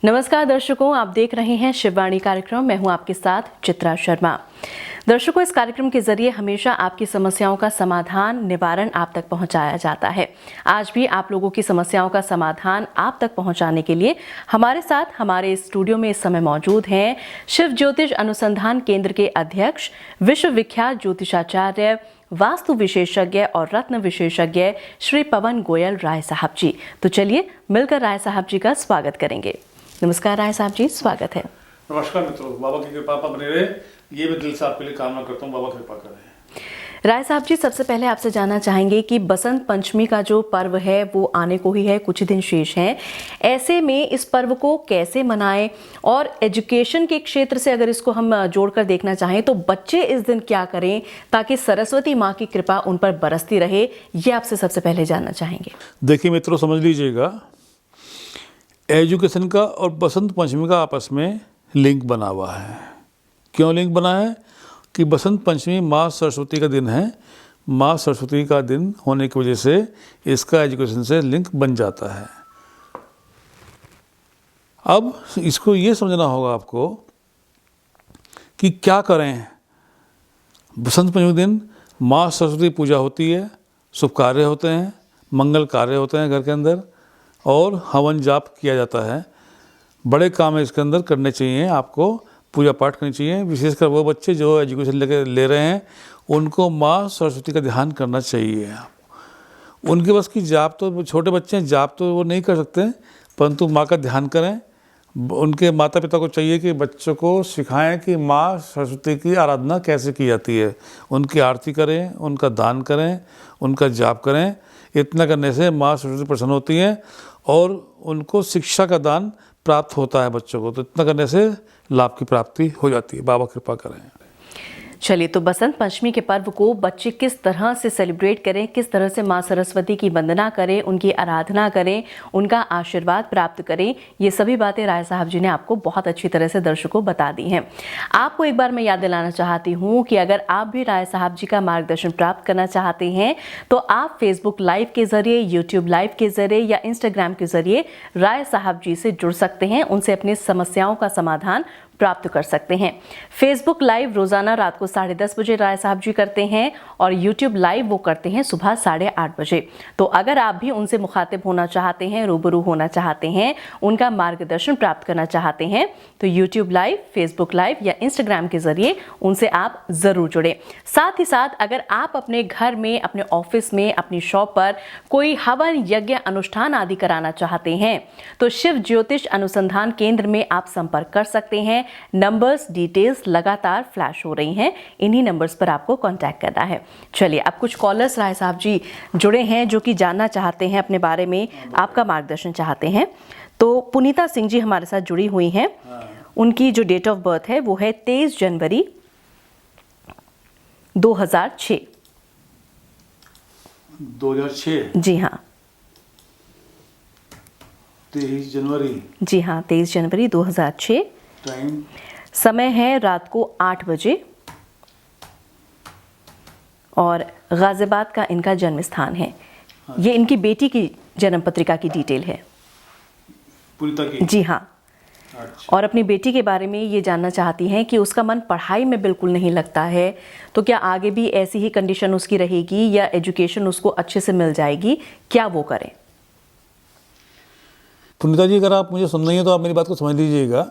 नमस्कार दर्शकों, आप देख रहे हैं शिववाणी कार्यक्रम। मैं हूं आपके साथ चित्रा शर्मा। दर्शकों, इस कार्यक्रम के जरिए हमेशा आपकी समस्याओं का समाधान, निवारण आप तक पहुंचाया जाता है। आज भी आप लोगों की समस्याओं का समाधान आप तक पहुंचाने के लिए हमारे साथ हमारे स्टूडियो में इस समय मौजूद हैं शिव ज्योतिष अनुसंधान केंद्र के अध्यक्ष, विश्व विख्यात ज्योतिषाचार्य, वास्तु विशेषज्ञ और रत्न विशेषज्ञ श्री पवन गोयल राय साहब जी। तो चलिए मिलकर राय साहब जी का स्वागत करेंगे। नमस्कार राय साहब जी, स्वागत है। नमस्कार मित्रों, बाबा की कृपा बने रहे, ये मैं दिल से आपके लिए कामना करता हूँ। बाबा कृपा करें। राय साहब जी, सबसे पहले आपसे जानना चाहेंगे कि बसंत पंचमी का जो पर्व है वो आने को ही है, कुछ ही दिन शेष हैं। ऐसे में इस पर्व को कैसे मनाएं और एजुकेशन के क्षेत्र से अगर इसको हम जोड़कर देखना चाहें तो बच्चे इस दिन क्या करें ताकि सरस्वती माँ की कृपा उन पर बरसती रहे, ये आपसे सबसे पहले जानना चाहेंगे। देखिए मित्रों, समझ लीजिएगा, एजुकेशन का और बसंत पंचमी का आपस में लिंक बना हुआ है। क्यों लिंक बना है कि बसंत पंचमी माँ सरस्वती का दिन है। माँ सरस्वती का दिन होने की वजह से इसका एजुकेशन से लिंक बन जाता है। अब इसको ये समझना होगा आपको कि क्या करें। बसंत पंचमी दिन माँ सरस्वती पूजा होती है, शुभ कार्य होते हैं, मंगल कार्य होते हैं घर के अंदर, और हवन जाप किया जाता है। बड़े काम इसके अंदर करने चाहिए, आपको पूजा पाठ करनी चाहिए। विशेषकर वो बच्चे जो एजुकेशन ले रहे हैं उनको माँ सरस्वती का ध्यान करना चाहिए। उनके बस की जाप तो, छोटे बच्चे हैं, जाप तो वो नहीं कर सकते, परंतु माँ का ध्यान करें। उनके माता पिता को चाहिए कि बच्चों को सिखाएं कि माँ सरस्वती की आराधना कैसे की जाती है। उनकी आरती करें, उनका दान करें, उनका जाप करें। इतना करने से माँ सरस्वती प्रसन्न होती हैं और उनको शिक्षा का दान प्राप्त होता है बच्चों को। तो इतना करने से लाभ की प्राप्ति हो जाती है। बाबा कृपा करें। चलिए, तो बसंत पंचमी के पर्व को बच्चे किस तरह से सेलिब्रेट करें, किस तरह से माँ सरस्वती की वंदना करें, उनकी आराधना करें, उनका आशीर्वाद प्राप्त करें, ये सभी बातें राय साहब जी ने आपको बहुत अच्छी तरह से दर्शकों बता दी हैं। आपको एक बार मैं याद दिलाना चाहती हूँ कि अगर आप भी राय साहब जी का मार्गदर्शन प्राप्त करना चाहते हैं तो आप फेसबुक लाइव के जरिए, यूट्यूब लाइव के जरिए या इंस्टाग्राम के जरिए राय साहब जी से जुड़ सकते हैं, उनसे अपनी समस्याओं का समाधान प्राप्त कर सकते हैं। फेसबुक लाइव रोजाना रात को 10:30 बजे राय साहब जी करते हैं और यूट्यूब लाइव वो करते हैं सुबह 8:30 बजे। तो अगर आप भी उनसे मुखातिब होना चाहते हैं, रूबरू होना चाहते हैं, उनका मार्गदर्शन प्राप्त करना चाहते हैं तो यूट्यूब लाइव, फेसबुक लाइव या इंस्टाग्राम के जरिए उनसे आप जरूर जुड़े। साथ ही साथ अगर आप अपने घर में, अपने ऑफिस में, अपनी शॉप पर कोई हवन, यज्ञ, अनुष्ठान आदि कराना चाहते हैं तो शिव ज्योतिष अनुसंधान केंद्र में आप संपर्क कर सकते हैं। नंबर्स, डिटेल्स लगातार फ्लैश हो रही हैं, इन्हीं नंबर्स पर आपको कांटेक्ट करना है। चलिए, अब कुछ कॉलर्स राय साहब जी जुड़े हैं जो कि जानना चाहते हैं अपने बारे में, आपका मार्गदर्शन चाहते हैं। तो पुनीता सिंह जी हमारे साथ जुड़ी हुई हैं। उनकी जो डेट ऑफ बर्थ है वो है 23 जनवरी 2006। 2006? जी हाँ, 23 जनवरी। जी हाँ, 23 जनवरी 2006। टाइम? समय है रात को 8 बजे और गाजियाबाद का इनका जन्म स्थान है। ये इनकी बेटी की जन्म पत्रिका की डिटेल है। पुनीता की? जी हाँ। अच्छा। और अपनी बेटी के बारे में ये जानना चाहती हैं कि उसका मन पढ़ाई में बिल्कुल नहीं लगता है, तो क्या आगे भी ऐसी ही कंडीशन उसकी रहेगी या एजुकेशन उसको अच्छे से मिल जाएगी, क्या वो करें? पुनीता जी, अगर आप मुझे सुन रही हैं तो आप मेरी बात को समझ लीजिएगा।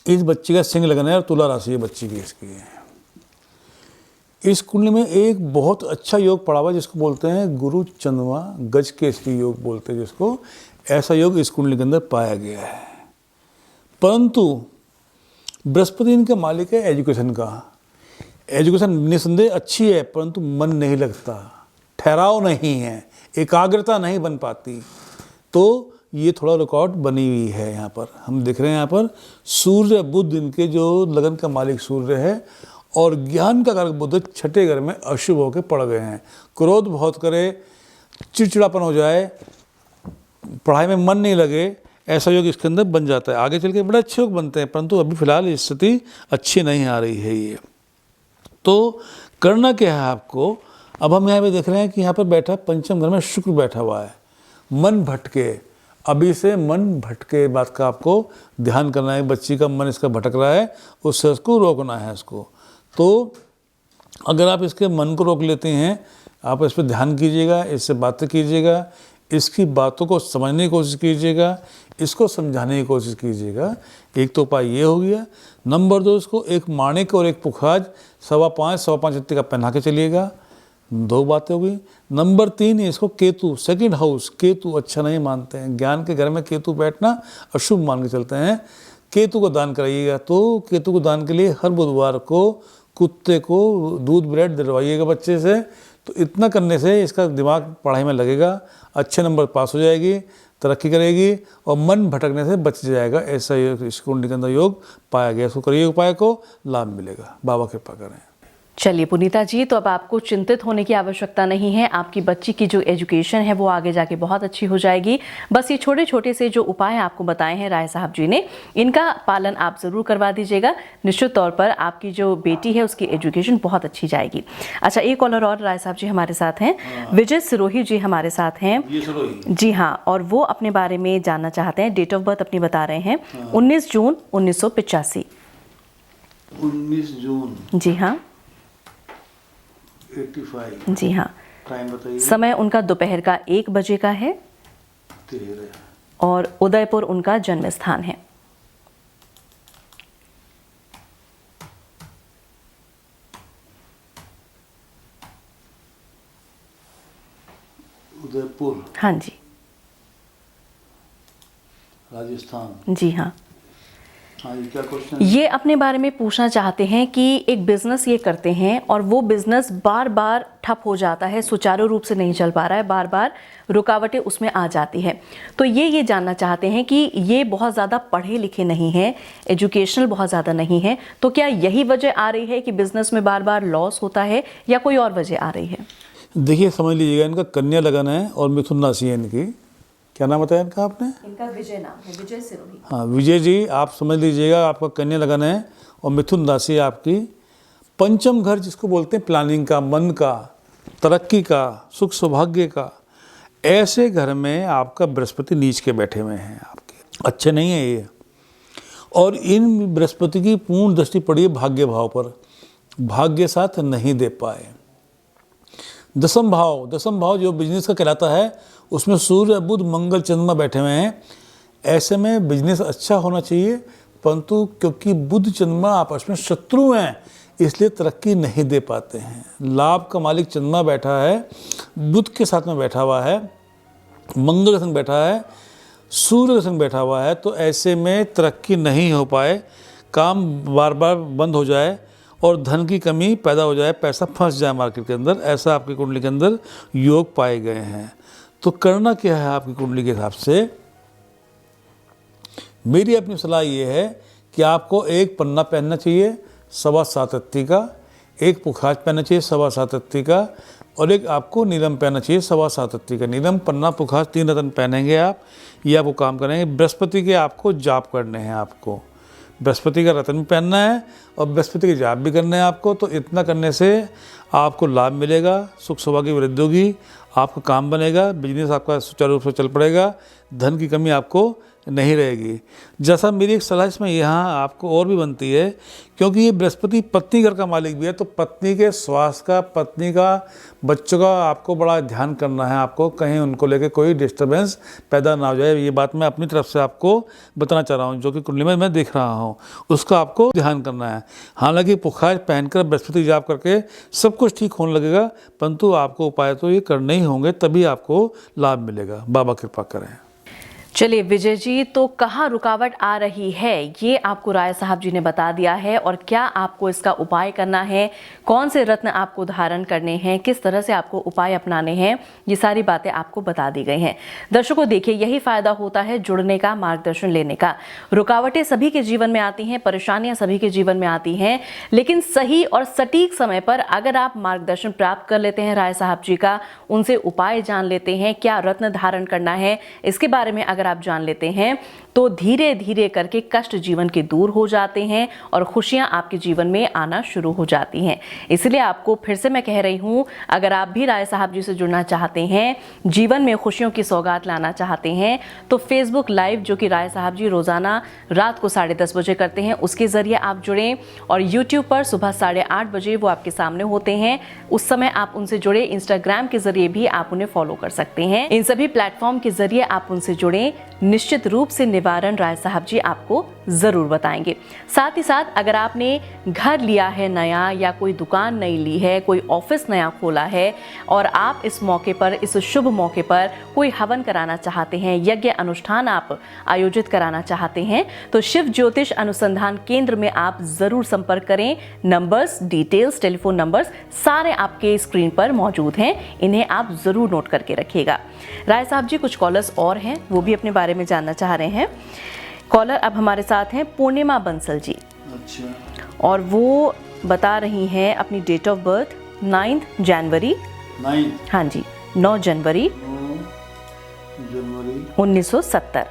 इस बच्ची का सिंह लगन है और तुला राशि है बच्ची की। इसकी इस कुंडली में एक बहुत अच्छा योग पड़ा हुआ है जिसको बोलते हैं गुरु चंद्रमा गज केसरी योग बोलते हैं जिसको। ऐसा योग इस कुंडली के अंदर पाया गया है। परंतु बृहस्पति इनका मालिक है एजुकेशन का। एजुकेशन निसंदेह अच्छी है, परंतु मन नहीं लगता, ठहराव नहीं है, एकाग्रता नहीं बन पाती। तो ये थोड़ा रिकॉर्ड बनी हुई है। यहाँ पर हम देख रहे हैं, यहाँ पर सूर्य बुध इनके जो लगन का मालिक सूर्य है और ज्ञान का कारक बुध छठे घर में अशुभ होकर पड़ गए हैं। क्रोध बहुत करे, चिड़चिड़ापन हो जाए, पढ़ाई में मन नहीं लगे, ऐसा योग इसके अंदर बन जाता है। आगे चल के बड़े अच्छे योग बनते हैं, परंतु अभी फिलहाल स्थिति अच्छी नहीं आ रही है। ये तो करना क्या है आपको। अब हम यहाँ पे देख रहे हैं कि यहाँ पर बैठा पंचम घर में शुक्र बैठा हुआ है। मन भटके, अभी से मन भटके बात का आपको ध्यान करना है। बच्ची का मन इसका भटक रहा है, उससे उसको रोकना है इसको। तो अगर आप इसके मन को रोक लेते हैं, आप इस पर ध्यान कीजिएगा, इससे बातें कीजिएगा, इसकी बातों को समझने की कोशिश कीजिएगा, इसको समझाने की कोशिश कीजिएगा। एक तो उपाय ये हो गया। नंबर 2, इसको एक माणिक और एक पुखाज 5.25 इतने का पहना के चलिएगा। 2 बातें हो गई। नंबर 3, इसको केतु, सेकंड हाउस, केतु अच्छा नहीं मानते हैं, ज्ञान के घर में केतु बैठना अशुभ मान के चलते हैं। केतु को दान कराइएगा। तो केतु को दान के लिए हर बुधवार को कुत्ते को दूध ब्रेड दिलवाइएगा बच्चे से। तो इतना करने से इसका दिमाग पढ़ाई में लगेगा, अच्छे नंबर पास हो जाएगी, तरक्की करेगी और मन भटकने से बच जाएगा। ऐसा इस कुंडली के अंदर योग पाया गया। इसको करिए, उपाय को लाभ मिलेगा। बाबा कृपा करें। चलिए पुनीता जी, तो अब आपको चिंतित होने की आवश्यकता नहीं है। आपकी बच्ची की जो एजुकेशन है वो आगे जाके बहुत अच्छी हो जाएगी। बस ये छोटे छोटे से जो उपाय आपको बताए हैं राय साहब जी ने, इनका पालन आप ज़रूर करवा दीजिएगा। निश्चित तौर पर आपकी जो बेटी है उसकी एजुकेशन बहुत अच्छी जाएगी। अच्छा, एक कॉलर और राय साहब जी हमारे साथ हैं। विजय सिरोही जी हमारे साथ हैं। जी हाँ, और वो अपने बारे में जानना चाहते हैं। डेट ऑफ बर्थ अपनी बता रहे हैं 19 जून 1985। 19 जून, जी हाँ, 85। जी हाँ। टाइम बताइए। समय उनका दोपहर का 1 बजे का है 13। और उदयपुर उनका जन्म स्थान है। उदयपुर, हाँ जी, राजस्थान। जी हाँ। हाँ, ये क्या क्वेश्चन? ये अपने बारे में पूछना चाहते हैं कि एक बिजनेस ये करते हैं और वो बिजनेस बार बार ठप हो जाता है, सुचारू रूप से नहीं चल पा रहा है, बार बार रुकावटें उसमें आ जाती है। तो ये जानना चाहते हैं कि ये बहुत ज़्यादा पढ़े लिखे नहीं हैं, एजुकेशनल बहुत ज़्यादा नहीं है, तो क्या यही वजह आ रही है कि बिजनेस में बार बार लॉस होता है या कोई और वजह आ रही है? देखिए, समझ लीजिएगा, इनका कन्या लगन है और मिथुन राशि है इनकी। क्या नाम बताया इनका आपने? इनका विजय नाम है, विजय सिरोही। हाँ, विजय जी, आप समझ लीजिएगा, आपका कन्या लगन है और मिथुन राशि है आपकी। पंचम घर जिसको बोलते हैं प्लानिंग का, मन का, तरक्की का, सुख सौभाग्य का, ऐसे घर में आपका बृहस्पति नीच के बैठे हुए हैं, आपके अच्छे नहीं है ये। और इन बृहस्पति की पूर्ण दृष्टि पड़ी है भाग्य भाव पर, भाग्य साथ नहीं दे पाए। दसम भाव जो बिजनेस का कहलाता है, उसमें सूर्य बुध मंगल चंद्रमा बैठे हुए हैं। ऐसे में बिजनेस अच्छा होना चाहिए, परंतु क्योंकि बुध चंद्रमा आपस में शत्रु हैं, इसलिए तरक्की नहीं दे पाते हैं। लाभ का मालिक चंद्रमा बैठा है, बुध के साथ में बैठा हुआ है, मंगल के संग बैठा है, सूर्य के संग बैठा हुआ है। तो ऐसे में तरक्की नहीं हो पाए, काम बार बार बंद हो जाए और धन की कमी पैदा हो जाए, पैसा फंस जाए मार्केट के अंदर, ऐसा आपकी कुंडली के अंदर योग पाए गए हैं। तो करना क्या है आपकी कुंडली के हिसाब से? मेरी अपनी सलाह ये है कि आपको एक पन्ना पहनना चाहिए 7.25 अत्ती का, एक पुखाज पहनना चाहिए 7.25 अत्ती का, और एक आपको नीलम पहनना चाहिए 7.25 अत्ती का। नीलम, पन्ना, पुखाज 3 रत्न पहनेंगे आप, ये आपको काम करेंगे। बृहस्पति के आपको जाप करने हैं, आपको बृहस्पति का रत्न भी पहनना है और बृहस्पति के जाप भी करने हैं आपको। तो इतना करने से आपको लाभ मिलेगा, सुख सौभाग्य की वृद्धि होगी, आपका काम बनेगा, बिजनेस आपका सुचारू रूप से चल पड़ेगा, धन की कमी आपको नहीं रहेगी। जैसा मेरी एक सलाह इसमें यहाँ आपको और भी बनती है, क्योंकि ये बृहस्पति पत्नी घर का मालिक भी है, तो पत्नी के स्वास्थ्य का, पत्नी का, बच्चों का आपको बड़ा ध्यान करना है। आपको कहीं उनको लेके कोई डिस्टर्बेंस पैदा ना हो जाए। ये बात मैं अपनी तरफ से आपको बताना चाह रहा हूँ, जो कि कुंडली में मैं देख रहा हूँ, उसका आपको ध्यान करना है। हालांकि पुखाज पहनकर बृहस्पति जाप करके सब कुछ ठीक होने लगेगा, परंतु आपको उपाय तो ये करने ही होंगे, तभी आपको लाभ मिलेगा। बाबा कृपा करें। चलिए विजय जी, तो कहाँ रुकावट आ रही है ये आपको राय साहब जी ने बता दिया है, और क्या आपको इसका उपाय करना है, कौन से रत्न आपको धारण करने हैं, किस तरह से आपको उपाय अपनाने हैं, ये सारी बातें आपको बता दी गई हैं। दर्शकों देखिए, यही फायदा होता है जुड़ने का, मार्गदर्शन लेने का। रुकावटें सभी के जीवन में आती हैं, परेशानियां सभी के जीवन में आती हैं, लेकिन सही और सटीक समय पर अगर आप मार्गदर्शन प्राप्त कर लेते हैं राय साहब जी का, उनसे उपाय जान लेते हैं, क्या रत्न धारण करना है, इसके बारे में अगर आप जान लेते हैं तो धीरे धीरे करके कष्ट जीवन के दूर हो जाते हैं और खुशियां आपके जीवन में आना शुरू हो जाती हैं। इसलिए आपको फिर से मैं कह रही हूं, अगर आप भी राय साहब जी से जुड़ना चाहते हैं, जीवन में खुशियों की सौगात लाना चाहते हैं, तो फेसबुक लाइव जो कि राय साहब जी रोजाना रात को 10:30 बजे करते हैं, उसके जरिए आप जुड़ें। और यूट्यूब पर सुबह 8:30 बजे वो आपके सामने होते हैं, उस समय आप उनसे जुड़े। इंस्टाग्राम के जरिए भी आप उन्हें फॉलो कर सकते हैं। इन सभी प्लेटफॉर्म के जरिए आप उनसे जुड़ें। निश्चित रूप से निवारण राय साहब जी आपको जरूर बताएंगे। साथ ही साथ अगर आपने घर लिया है नया, या कोई दुकान नई ली है, कोई ऑफिस नया खोला है, और आप इस मौके पर, इस शुभ मौके पर कोई हवन कराना चाहते हैं, यज्ञ अनुष्ठान आप आयोजित कराना चाहते हैं, तो शिव ज्योतिष अनुसंधान केंद्र में आप जरूर संपर्क करें। नंबर्स, डिटेल्स, टेलीफोन नंबर्स सारे आपके स्क्रीन पर मौजूद हैं, इन्हें आप जरूर नोट करके रखिएगा। राय साहब जी, कुछ कॉलर्स और हैं, वो भी अपने बारे में जानना चाह रहे हैं। कॉलर अब हमारे साथ हैं पूर्णिमा बंसल जी। अच्छा। और वो बता रही हैं अपनी डेट ऑफ बर्थ 9 जनवरी। 9? हाँ जी, 9 जनवरी 1970।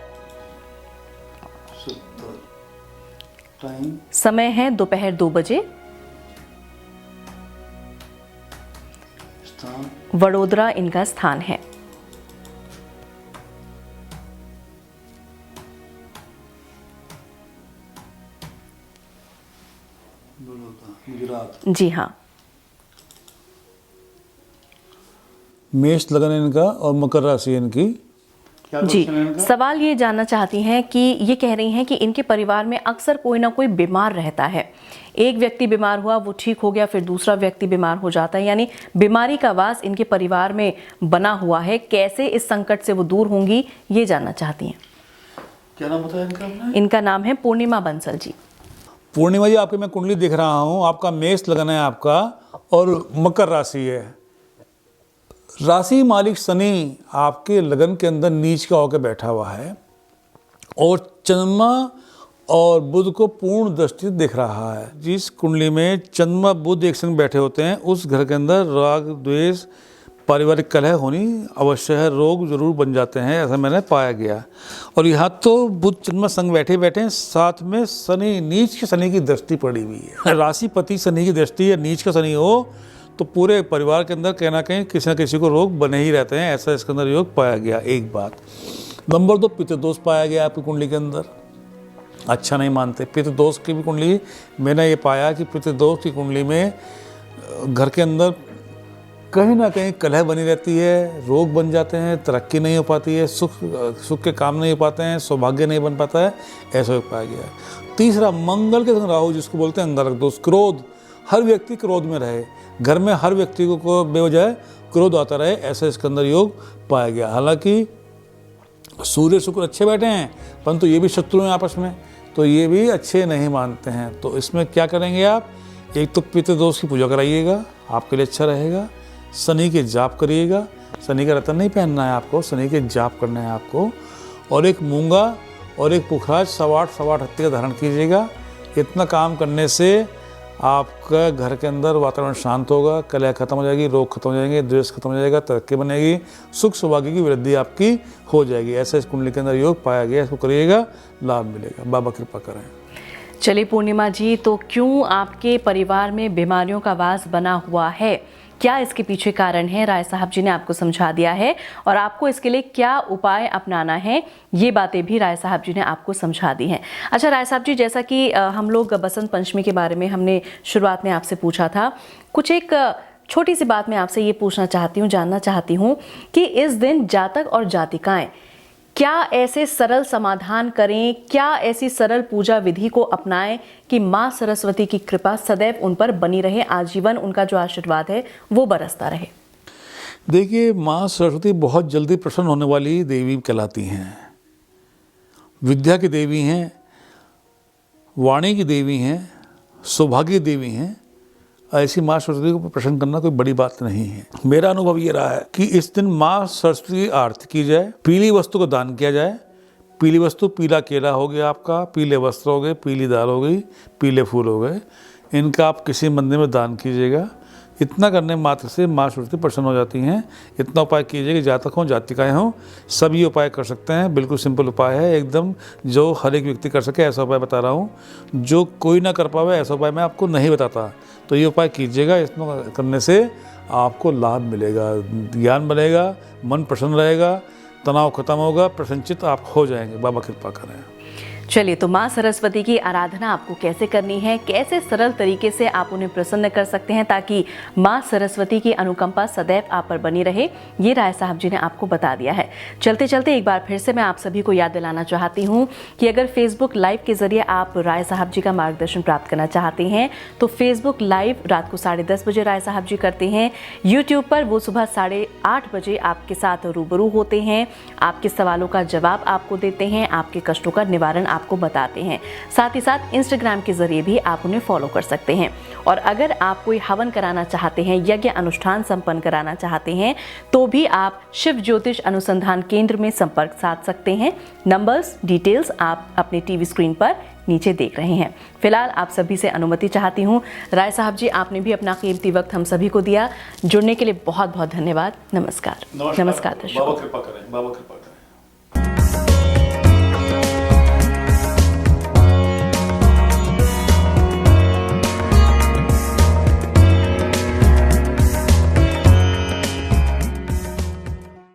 टाइम? समय है दोपहर 2 बजे। स्थान? वडोदरा इनका स्थान है। गुजरात। जी हाँ। मेष लगन है इनका और मकर राशि है इनकी। क्या जी, क्वेश्चन है इनका? सवाल ये जानना चाहती हैं कि ये कह रही हैं कि इनके परिवार में अक्सर कोई ना कोई बीमार रहता है। एक व्यक्ति बीमार हुआ, वो ठीक हो गया, फिर दूसरा व्यक्ति बीमार हो जाता है, यानी बीमारी का वास इनके परिवार में बना हुआ है। कैसे इस संकट से वो दूर होंगी, ये जानना चाहती हैं। क्या नाम बताया इनका आपने? इनका नाम है पूर्णिमा बंसल जी। पूर्णिमा जी, आपकी मैं कुंडली देख रहा हूँ, आपका मेष लगन है आपका और मकर राशि है। राशि मालिक शनि आपके लगन के अंदर नीच का होकर बैठा हुआ है और चंद्रमा और बुध को पूर्ण दृष्टि दिख रहा है। जिस कुंडली में चंद्रमा बुध एक संग बैठे होते हैं, उस घर के अंदर राग, द्वेष, पारिवारिक कलह होनी अवश्य है, रोग जरूर बन जाते हैं, ऐसा मैंने पाया गया। और यहाँ तो बुध चंद्रमा संग बैठे बैठे हैं, साथ में शनि, नीच के शनि की दृष्टि पड़ी हुई है। राशिपति शनि की दृष्टि या नीच का शनि हो तो पूरे परिवार के अंदर कहीं ना कहीं किसी न किसी को रोग बने ही रहते हैं, ऐसा इसके अंदर योग पाया गया। एक बात। नंबर 2, पितृदोष पाया गया आपकी कुंडली के अंदर। अच्छा नहीं मानते पितृदोष की भी कुंडली। मैंने ये पाया कि पितृदोष की कुंडली में घर के अंदर कहीं ना कहीं कलह बनी रहती है, रोग बन जाते हैं, तरक्की नहीं हो पाती है, सुख के काम नहीं हो पाते हैं, सौभाग्य नहीं बन पाता है, ऐसा पाया गया। तीसरा, मंगल के संग राहु, जिसको बोलते हैं अंगारक दोष, क्रोध। हर व्यक्ति क्रोध में रहे, घर में हर व्यक्ति को बेवजह क्रोध आता रहे, ऐसा इसके अंदर योग पाया गया। हालांकि सूर्य शुक्र अच्छे बैठे हैं, परंतु ये भी शत्रु हैं आपस में, तो ये भी अच्छे नहीं मानते हैं। तो इसमें क्या करेंगे आप? एक तो पितृदोष की पूजा कराइएगा, आपके लिए अच्छा रहेगा। शनि के जाप करिएगा, शनि का रत्न नहीं पहनना है आपको, शनि के जाप करना है आपको। और एक मूंगा और एक पुखराज 8.25 हत्ती का धारण कीजिएगा। इतना काम करने से आपका घर के अंदर वातावरण शांत होगा, कलह खत्म हो जाएगी, रोग खत्म हो जाएंगे, द्वेष खत्म हो जाएगा, तरक्की बनेगी, सुख सौभाग्य की वृद्धि आपकी हो जाएगी। ऐसा इस कुंडली के अंदर योग पाया गया, इसको करिएगा, लाभ मिलेगा। बाबा कृपा करें। चलिए पूर्णिमा जी, तो क्यों आपके परिवार में बीमारियों का वास बना हुआ है, क्या इसके पीछे कारण है, राय साहब जी ने आपको समझा दिया है। और आपको इसके लिए क्या उपाय अपनाना है, ये बातें भी राय साहब जी ने आपको समझा दी हैं। अच्छा राय साहब जी, जैसा कि हम लोग बसंत पंचमी के बारे में हमने शुरुआत में आपसे पूछा था, कुछ एक छोटी सी बात मैं आपसे ये पूछना चाहती हूँ, जानना चाहती हूँ कि इस दिन जातक और जातिकाएं क्या ऐसे सरल समाधान करें, क्या ऐसी सरल पूजा विधि को अपनाएं कि माँ सरस्वती की कृपा सदैव उन पर बनी रहे, आजीवन उनका जो आशीर्वाद है वो बरसता रहे। देखिए, माँ सरस्वती बहुत जल्दी प्रसन्न होने वाली देवी कहलाती हैं, विद्या की देवी हैं, वाणी की देवी हैं, सौभाग्य देवी हैं। ऐसी माँ सरस्वती को प्रसन्न करना कोई बड़ी बात नहीं है। मेरा अनुभव ये रहा है कि इस दिन माँ सरस्वती की आरती की जाए, पीली वस्तु को दान किया जाए। पीली वस्तु, पीला केला हो गया आपका, पीले वस्त्र हो गए, पीली दाल हो गई, पीले फूल हो गए, इनका आप किसी मंदिर में दान कीजिएगा। इतना करने मात्र से माँ सरस्वती प्रसन्न हो जाती हैं। इतना उपाय कीजिए कि जातक हों, जातिकाएँ हों, सब ये उपाय कर सकते हैं। बिल्कुल सिंपल उपाय है एकदम, जो हर एक व्यक्ति कर सके ऐसा उपाय बता रहा हूँ। जो कोई ना कर पावे ऐसा उपाय मैं आपको नहीं बताता। तो ये उपाय कीजिएगा, इसमें करने से आपको लाभ मिलेगा, ज्ञान बनेगा, मन प्रसन्न रहेगा, तनाव खत्म होगा, प्रसन्नचित आप हो जाएंगे। बाबा कृपा करें। चलिए, तो माँ सरस्वती की आराधना आपको कैसे करनी है, कैसे सरल तरीके से आप उन्हें प्रसन्न कर सकते हैं ताकि माँ सरस्वती की अनुकंपा सदैव आप पर बनी रहे, ये राय साहब जी ने आपको बता दिया है। चलते चलते एक बार फिर से मैं आप सभी को याद दिलाना चाहती हूँ कि अगर फेसबुक लाइव के जरिए आप राय साहब जी का मार्गदर्शन प्राप्त करना चाहते हैं तो फेसबुक लाइव रात को 10:30 बजे राय साहब जी करते हैं। यूट्यूब पर वो सुबह 8:30 बजे आपके साथ रूबरू होते हैं, आपके सवालों का जवाब आपको देते हैं, आपके कष्टों का निवारण आपको बताते हैं। साथ ही साथ इंस्टाग्राम के जरिए भी आप उन्हें फॉलो कर सकते हैं। और अगर आप कोई हवन कराना चाहते हैं, यज्ञ अनुष्ठान संपन्न कराना चाहते हैं तो भी आप शिव ज्योतिष अनुसंधान केंद्र में संपर्क साध सकते हैं। नंबर्स, डिटेल्स आप अपने टीवी स्क्रीन पर नीचे देख रहे हैं। फिलहाल आप सभी से अनुमति चाहती हूँ। राय साहब जी, आपने भी अपना कीमती वक्त हम सभी को दिया। जुड़ने के लिए बहुत बहुत धन्यवाद। नमस्कार। नमस्कार दर्शकों। बाबा कृपा करें।